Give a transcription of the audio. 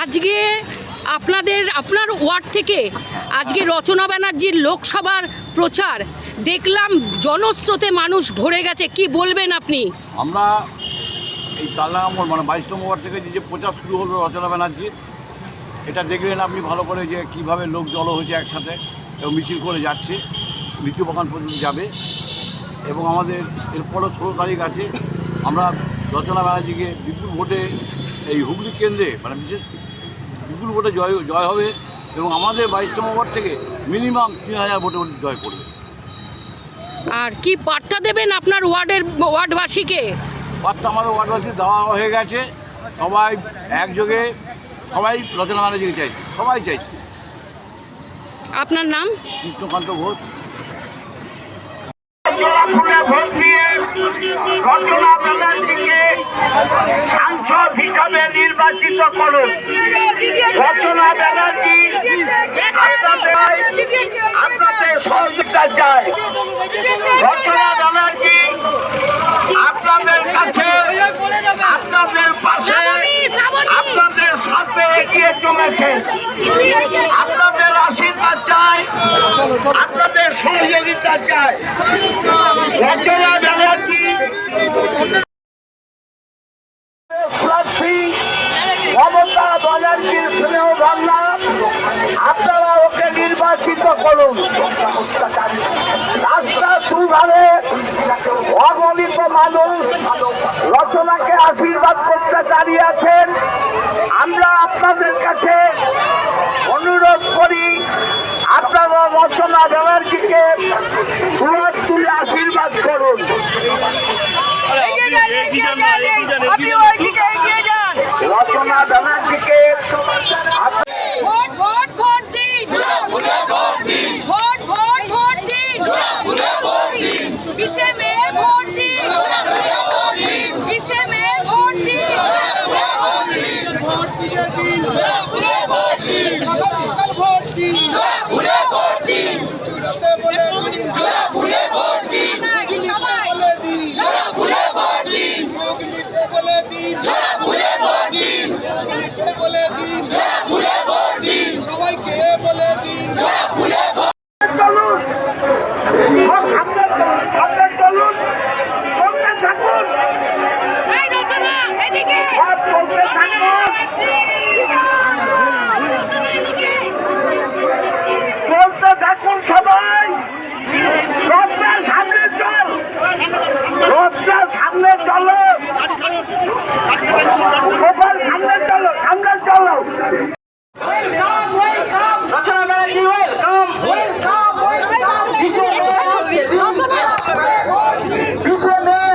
আজকে আপনার ওয়ার্ড থেকে আজকে রচনা ব্যানার্জির লোকসভার প্রচার দেখলাম, জনস্রোতে মানুষ ভরে গেছে, কি বলবেন আপনি? আমরা এই তালডাঙ্গা মোড় মানে 22 নম্বর ওয়ার্ড থেকে যে প্রচার শুরু হলো রচনা ব্যানার্জির, এটা দেখলেন আপনি ভালো করে যে কীভাবে লোক জড়ো হয়েছে একসাথে এবং মিছিল করে যাচ্ছে, মৃত্যুবাগান পর্যন্ত যাবে। এবং আমাদের এরপরও 16 তারিখ আছে, আমরা রচনা ব্যানার্জিকে বিপুল ভোটে এই হুগলি কেন্দ্রে মানে বিশেষ বিপুল ভোটে জয় হবে এবং আমাদের 22 নম্বর ওয়ার্ড থেকে মিনিমাম 3000 ভোটে জয় করবে। আর কি বার্তা দেবেন আপনার ওয়ার্ডবাসীকে? বার্তা আমাদের ওয়ার্ডবাসী দেওয়া হয়ে গেছে, সবাই একযোগে, সবাই রচনা ব্যানার্জিকে চাইছে, সবাই চাইছে। আপনার নাম? কৃষ্ণকান্ত ঘোষ। রচনা ব্যানার্জিকে সাংসদ হিসাবে নির্বাচিত করুন। রচনা ব্যানার্জি আপনাদের সহযোগিতা চায়। রচনা ব্যানার্জি আপনাদের কাছে, আপনাদের পাশে, আপনাদের সাথে এগিয়ে চলেছে। আপনাদের আশীর্বাদ চাই, আপনাদের সহযোগিতা চাই। রচনা ব্যানার্জি মমতা ব্যানার্জির স্নেহ ভাবনা, আপনারা ওকে নির্বাচিত করুন। রাস্তা দুধারে অগণিত মানুষ রচনাকে আশীর্বাদ করতে দাঁড়িয়ে আছেন। আমরা আপনাদের কাছে অনুরোধ করি, আপনারা রচনা ব্যানার্জিকে সুরত তুলে আশীর্বাদ করুন। রচনা ব্যানার্জিকে ভোট ভোট ভোট দিন, ভোট ভোট ভোট দিন, 20 মে ভোট দিন, 20 মে ভোট দিন, ভোট দিন, ভোট দিন, ভোট দিন, ভোট দিন, চুচুড়াতে বলে দিন, ভুলে ভোট দিন, সবাই বলে দিন, ভুলে ভোট দিন, মোগলিতে বলে দিন, ভুলে ভোট দিন, মোগলিতে বলে দিন।